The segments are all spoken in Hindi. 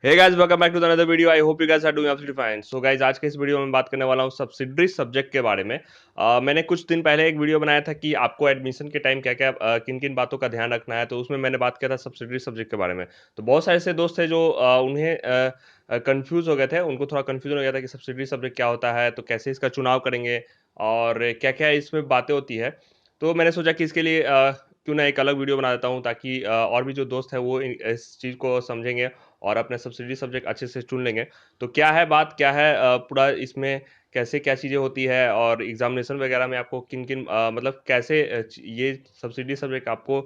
Hey guys, welcome back to another video. I hope you guys are doing absolutely fine. So guys, आज के इस वीडियो में बात करने वाला हूँ सब्सिडरी सब्जेक्ट के बारे में। मैंने कुछ दिन पहले एक वीडियो बनाया था कि आपको एडमिशन के टाइम क्या क्या किन किन बातों का ध्यान रखना है, तो उसमें मैंने बात किया था सब्सिडरी सब्जेक्ट के बारे में। तो बहुत सारे ऐसे दोस्त थे जो उन्हें कंफ्यूज हो गए थे, उनको थोड़ा कंफ्यूजन हो गया था कि सब्सिडरी सब्जेक्ट क्या होता है, तो कैसे इसका चुनाव करेंगे और क्या क्या इसमें बातें होती है। तो मैंने सोचा कि इसके लिए क्यों ना एक अलग वीडियो बना देता हूँ, ताकि और भी जो दोस्त हैं वो इस चीज़ को समझेंगे और अपने सब्सिडी सब्जेक्ट अच्छे से चुन लेंगे। तो क्या है बात, क्या है पूरा इसमें कैसे क्या चीज़ें होती है और एग्ज़ामिनेशन वगैरह में आपको किन-किन मतलब कैसे ये सब्सिडी सब्जेक्ट आपको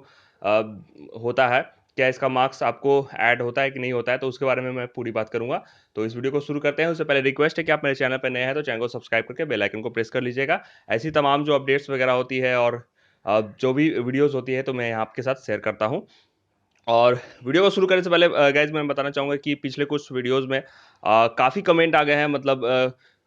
होता है? क्या इसका मार्क्स आपको ऐड होता है कि नहीं होता है? तो उसके बारे में मैं पूरी बात करूँगा। तो इस वीडियो को शुरू करते हैं। उससे पहले रिक्वेस्ट है कि आप मेरे चैनल पे नए हैं तो चैनल को सब्सक्राइब करके बेल आइकन को प्रेस कर लीजिएगा। ऐसी तमाम जो अपडेट्स वगैरह होती है और जो भी वीडियोज़ होती है तो मैं यहाँ आपके साथ शेयर करता हूँ। और वीडियो को शुरू करने से पहले गाइज़ मैं बताना चाहूँगा कि पिछले कुछ वीडियोज़ में काफ़ी कमेंट आ गए हैं, मतलब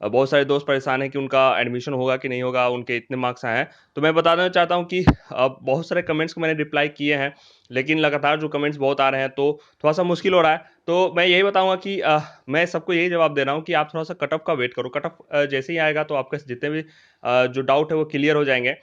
बहुत सारे दोस्त परेशान हैं कि उनका एडमिशन होगा कि नहीं होगा, उनके इतने मार्क्स आए हैं। तो मैं बताना चाहता हूँ कि बहुत सारे कमेंट्स को मैंने रिप्लाई किए हैं, लेकिन लगातार जो कमेंट्स बहुत आ रहे हैं तो थोड़ा-सा मुश्किल हो रहा है। तो मैं यही बताऊँगा कि मैं सबको यही जवाब दे रहा हूँ कि आप थोड़ा-सा कट ऑफ का वेट करो। कट ऑफ जैसे ही आएगा तो आपके जितने भी जो डाउट है वो क्लियर हो जाएँगे।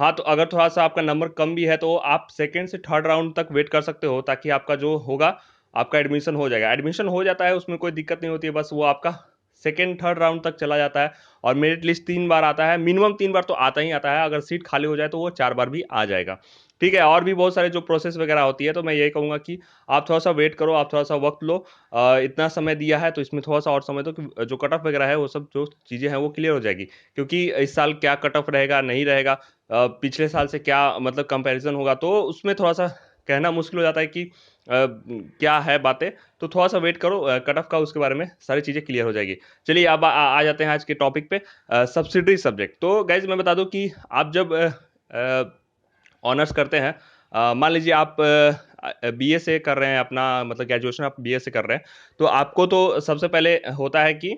हाँ, तो अगर थोड़ा-सा आपका नंबर कम भी है तो आप सेकंड से थर्ड राउंड तक वेट कर सकते हो, ताकि आपका जो होगा, आपका एडमिशन हो जाएगा। एडमिशन हो जाता है, उसमें कोई दिक्कत नहीं होती है, बस वो आपका सेकंड थर्ड राउंड तक चला जाता है और मेरिट लिस्ट 3 बार आता है, मिनिमम 3 बार तो आता ही आता है। अगर सीट खाली हो जाए तो वो 4 बार भी आ जाएगा। ठीक है? और भी बहुत सारे जो प्रोसेस वगैरह होती है, तो मैं यही कहूँगा कि आप थोड़ा-सा वेट करो, आप थोड़ा-सा वक़्त लो। इतना समय दिया है तो इसमें थोड़ा-सा और समय दो कि जो कट ऑफ वगैरह है, वो सब जो चीज़ें हैं वो क्लियर हो जाएगी। क्योंकि इस साल क्या कट ऑफ रहेगा, नहीं रहेगा, पिछले साल से क्या मतलब कंपैरिज़न होगा, तो उसमें थोड़ा-सा कहना मुश्किल हो जाता है कि क्या है बातें। तो थोड़ा-सा वेट करो कट ऑफ का, उसके बारे में सारी चीज़ें क्लियर हो जाएगी। चलिए अब आ जाते हैं आज के टॉपिक पे, सब्सिडरी सब्जेक्ट। तो गाइज़ मैं बता दूँ कि आप जब ऑनर्स करते हैं, मान लीजिए आप बीए से कर रहे हैं अपना, मतलब ग्रेजुएशन आप बीए से कर रहे हैं, तो आपको तो सबसे पहले होता है कि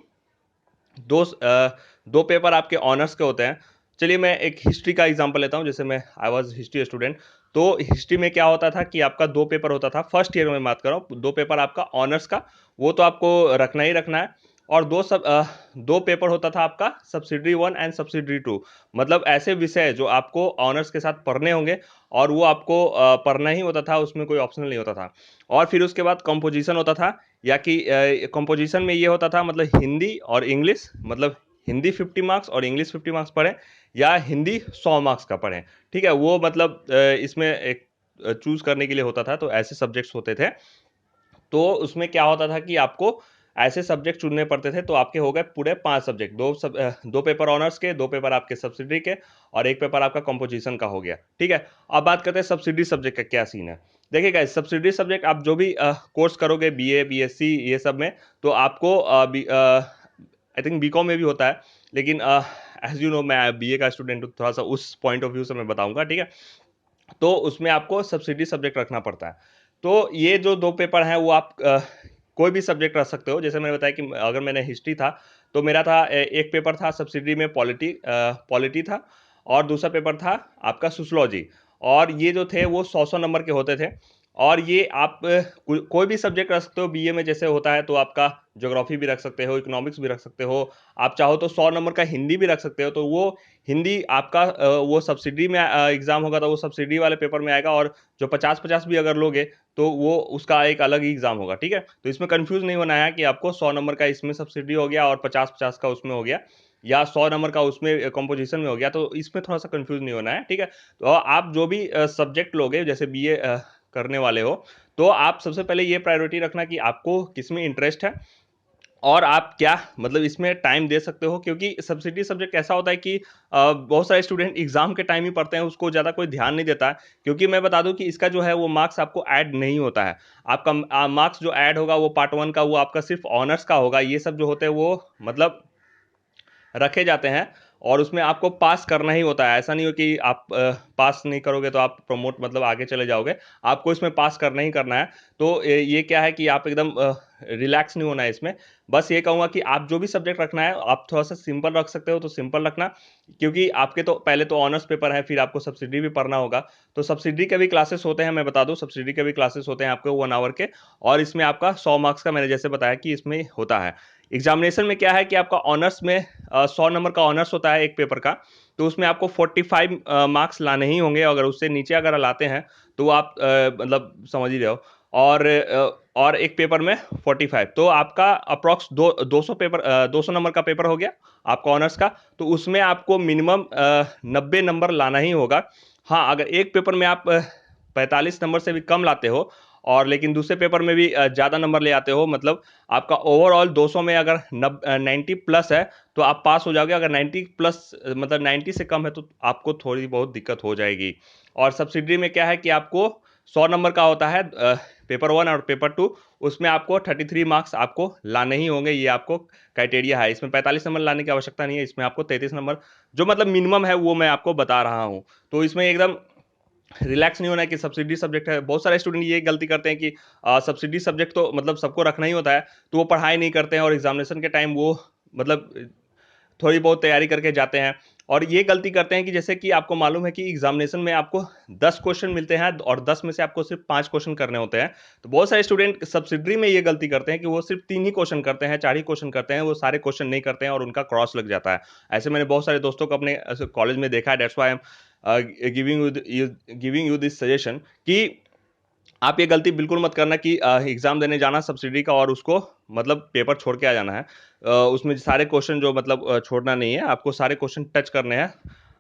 2 पेपर आपके ऑनर्स के होते हैं। चलिए मैं एक हिस्ट्री का एग्ज़ाम्पल लेता हूँ, जैसे मैं आई वाज़ हिस्ट्री स्टूडेंट। तो हिस्ट्री में क्या होता था कि आपका 2 पेपर होता था, फर्स्ट ईयर में बात कर रहा हूँ, 2 पेपर आपका ऑनर्स का, वो तो आपको रखना ही रखना है। और 2 पेपर होता था आपका सब्सिडरी 1 एंड सब्सिडरी 2, मतलब ऐसे विषय जो आपको ऑनर्स के साथ पढ़ने होंगे और वो आपको पढ़ना ही होता था, उसमें कोई ऑप्शनल नहीं होता था। और फिर उसके बाद कंपोज़िशन होता था, या कि कंपोज़िशन में ये होता था, मतलब हिंदी और इंग्लिश, मतलब हिंदी 50 मार्क्स और इंग्लिश 50 मार्क्स पढ़ें, या हिंदी 100 मार्क्स का पढ़ें। ठीक है? वो मतलब इसमें एक चूज़ करने के लिए होता था, तो ऐसे सब्जेक्ट्स होते थे। तो उसमें क्या होता था कि आपको ऐसे सब्जेक्ट चुनने पड़ते थे, तो आपके हो गए पूरे 5 सब्जेक्ट, 2 पेपर ऑनर्स के, 2 पेपर आपके सब्सिडरी के और 1 पेपर आपका कंपोज़िशन का हो गया। ठीक है? अब बात करते हैं सब्सिडरी सब्जेक्ट का क्या सीन है। देखिए गाइस, सब्सिडरी सब्जेक्ट आप जो भी कोर्स करोगे बीए, बीएससी ये सब में, तो आपको आई थिंक बीकॉम में भी होता है, लेकिन एज़ यू नो मैं बीए का स्टूडेंट हूँ, थोड़ा-सा उस पॉइंट ऑफ व्यू से मैं बताऊँगा, ठीक है? तो उसमें आपको सब्सिडी सब्जेक्ट रखना पड़ता है। तो ये जो 2 पेपर हैं वो आप कोई भी सब्जेक्ट रख सकते हो। जैसे मैंने बताया कि अगर मैंने हिस्ट्री था, तो मेरा था एक पेपर था सब्सिडी में पॉलिटी था, और दूसरा पेपर था आपका सोशियोलॉजी, और ये जो थे वो 100-100 नंबर के होते थे। और ये आप कोई भी सब्जेक्ट रख सकते हो बीए में, जैसे होता है, तो आपका ज्योग्राफी भी रख सकते हो, इकोनॉमिक्स भी रख सकते हो, आप चाहो तो 100 नंबर का हिंदी भी रख सकते हो। तो वो हिंदी आपका वो सब्सिडी में एग्ज़ाम होगा, तो वो सब्सिडी वाले पेपर में आएगा, और जो 50-50 भी अगर लोगे, तो वो उसका एक अलग ही एग्ज़ाम होगा, ठीक है? तो इसमें कन्फ्यूज़ नहीं होना है कि आपको 100 नंबर का इसमें सब्सिडी हो गया और 50-50 का उसमें हो गया, या 100 नंबर का उसमें कंपोज़िशन में हो गया, तो इसमें थोड़ा-सा कन्फ्यूज़ नहीं होना है, ठीक है? तो आप जो भी सब्जेक्ट लोगे, जैसे बीए करने वाले हो, तो आप सबसे पहले ये प्रायोरिटी रखना कि आपको किसमें इंटरेस्ट है और आप क्या मतलब इसमें टाइम दे सकते हो, क्योंकि सब्सिडी सब्जेक्ट ऐसा होता है कि बहुत सारे स्टूडेंट एग्जाम के टाइम ही पढ़ते हैं, उसको ज़्यादा कोई ध्यान नहीं देता है, क्योंकि मैं बता दूं कि इसका जो है वो मार्क्स आपको ऐड नहीं होता है। आपका मार्क्स जो ऐड होगा वो पार्ट 1 का, वो आपका सिर्फ ऑनर्स का होगा। ये सब जो होते हैं वो मतलब रखे जाते हैं, और उसमें आपको पास करना ही होता है। ऐसा नहीं हो कि आप पास नहीं करोगे तो आप प्रमोट मतलब आगे चले जाओगे, आपको इसमें पास करना ही करना है। तो ये क्या है कि आप एकदम रिलैक्स नहीं होना है इसमें। बस ये कहूँगा कि आप जो भी सब्जेक्ट रखना है, आप थोड़ा-सा सिंपल रख सकते हो तो सिंपल रखना, क्योंकि आपके तो पहले तो ऑनर्स पेपर है, फिर आपको सब्सिडी भी पढ़ना होगा। तो सब्सिडी के भी क्लासेस होते हैं, मैं बता दूँ, सब्सिडी के भी क्लासेस होते हैं आपको 1 आवर के, और इसमें आपका 100 मार्क्स का मैंने जैसे बताया कि इसमें होता है। एग्ज़ामिनेशन में क्या है कि आपका ऑनर्स में 100 नंबर का ऑनर्स होता है एक पेपर का, तो उसमें आपको 45 मार्क्स लाने ही होंगे। अगर उससे नीचे अगर लाते हैं, तो आप मतलब समझ ही रहे हो। और एक पेपर में 45, तो आपका अप्रॉक्स 200 पेपर 200 नंबर का पेपर हो गया आपका ऑनर्स का, तो उसमें आपको मिनिमम 90 नंबर लाना ही होगा। हाँ, अगर एक पेपर में आप 45 नंबर से भी कम लाते हो, और लेकिन दूसरे पेपर में भी ज़्यादा नंबर ले आते हो, मतलब आपका ओवरऑल 200 में अगर 90 प्लस है, तो आप पास हो जाओगे। अगर 90 प्लस मतलब 90 से कम है, तो आपको थोड़ी बहुत दिक्कत हो जाएगी। और सब्सिडी में क्या है कि आपको 100 नंबर का होता है पेपर 1 और पेपर 2, उसमें आपको 33 मार्क्स आपको लाने ही होंगे, ये आपको क्राइटेरिया है। इसमें 45 नंबर लाने की आवश्यकता नहीं है, इसमें आपको 33 नंबर जो मतलब मिनिमम है वो मैं आपको बता रहा हूँ। तो इसमें एकदम रिलैक्स नहीं होना है कि सब्सिडी सब्जेक्ट है। बहुत सारे स्टूडेंट ये गलती करते हैं कि सब्सिडी सब्जेक्ट तो मतलब सबको रखना ही होता है, तो वो पढ़ाई नहीं करते हैं और एग्जामिनेशन के टाइम वो मतलब थोड़ी बहुत तैयारी करके जाते हैं। और ये गलती करते हैं कि जैसे कि आपको मालूम है कि एग्जामिनेशन में आपको 10 क्वेश्चन मिलते हैं और 10 में से आपको सिर्फ 5 क्वेश्चन करने होते हैं। तो बहुत सारे स्टूडेंट सब्सिडी में ये गलती करते हैं कि वो सिर्फ 3 ही क्वेश्चन करते हैं, 4 ही क्वेश्चन करते हैं, वो सारे क्वेश्चन नहीं करते हैं और उनका क्रॉस लग जाता है। ऐसे मैंने बहुत सारे दोस्तों को अपने कॉलेज में देखा है। That's why I am giving you this suggestion कि आप ये गलती बिल्कुल मत करना कि एग्ज़ाम देने जाना सब्सिडी का और उसको मतलब पेपर छोड़ के आ जाना है। उसमें सारे क्वेश्चन जो मतलब छोड़ना नहीं है, आपको सारे क्वेश्चन टच करने हैं।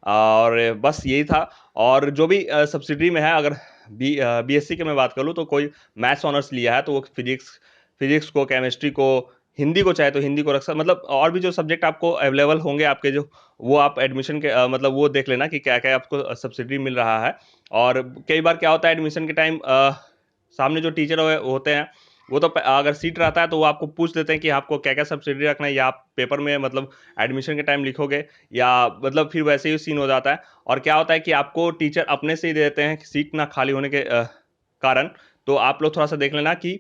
और बस यही था। और जो भी सब्सिडी में है, अगर बीएससी की मैं बात करूँ, तो कोई मैथ्स ऑनर्स लिया है तो वो फिजिक्स फिजिक्स को, केमिस्ट्री को, हिंदी को चाहे तो हिंदी को रख सक मतलब और भी जो सब्जेक्ट आपको अवेलेबल होंगे आपके जो, वो आप एडमिशन के मतलब वो देख लेना कि क्या-क्या आपको सब्सिडी मिल रहा है। और कई बार क्या होता है एडमिशन के टाइम सामने जो टीचर होते हैं, वो तो अगर सीट रहता है तो वो आपको पूछ देते हैं कि आपको क्या-क्या सब्सिडी रखना है, या आप पेपर में मतलब एडमिशन के टाइम लिखोगे, या मतलब फिर वैसे ही सीन हो जाता है। और क्या होता है कि आपको टीचर अपने से ही दे देते हैं कि सीट ना खाली होने के कारण। तो आप लोग थोड़ा-सा देख लेना कि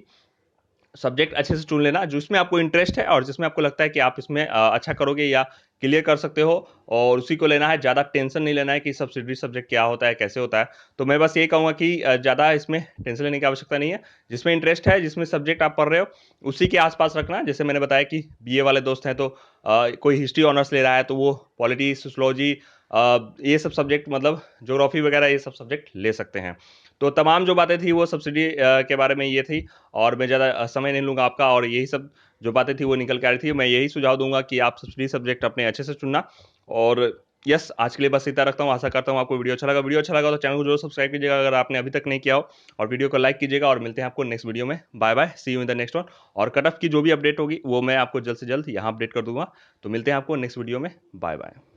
सब्जेक्ट अच्छे से चुन लेना जिसमें आपको इंटरेस्ट है और जिसमें आपको लगता है कि आप इसमें अच्छा करोगे या क्लियर कर सकते हो, और उसी को लेना है। ज़्यादा टेंशन नहीं लेना है कि सब्सिडी सब्जेक्ट क्या होता है, कैसे होता है। तो मैं बस यही कहूँगा कि ज़्यादा इसमें टेंशन लेने की आवश्यकता नहीं है। जिसमें इंटरेस्ट है, जिसमें सब्जेक्ट आप पढ़ रहे हो, उसी के आस-पास रखना। जैसे मैंने बताया कि बीए वाले दोस्त हैं, तो कोई हिस्ट्री ऑनर्स ले रहा है तो वो पॉलिटी, सोशियोलॉजी, ये सब सब्जेक्ट मतलब ज्योग्राफी वगैरह ये सब सब्जेक्ट ले सकते हैं। तो तमाम जो बातें थी वो सब्सिडी के बारे में ये थी, और मैं ज़्यादा समय नहीं लूँगा आपका, और यही सब जो बातें थी वो निकल के आ रही थी। मैं यही सुझाव दूँगा कि आप सब्सिडी सब्जेक्ट अपने अच्छे से चुनना। और यस, आज के लिए बस इतना रखता हूँ। आशा करता हूँ आपको वीडियो अच्छा लगा। वीडियो अच्छा लगा तो चैनल को ज़रूर सब्सक्राइब कीजिएगा अगर आपने अभी तक नहीं किया हो, और वीडियो को लाइक कीजिएगा, और मिलते हैं आपको नेक्स्ट वीडियो में। Bye bye, see you in the next one. और कट ऑफ की जो भी अपडेट होगी वो मैं आपको जल्द से जल्द यहाँ अपडेट कर दूँगा। तो मिलते हैं आपको नेक्स्ट वीडियो में। बाय-बाय।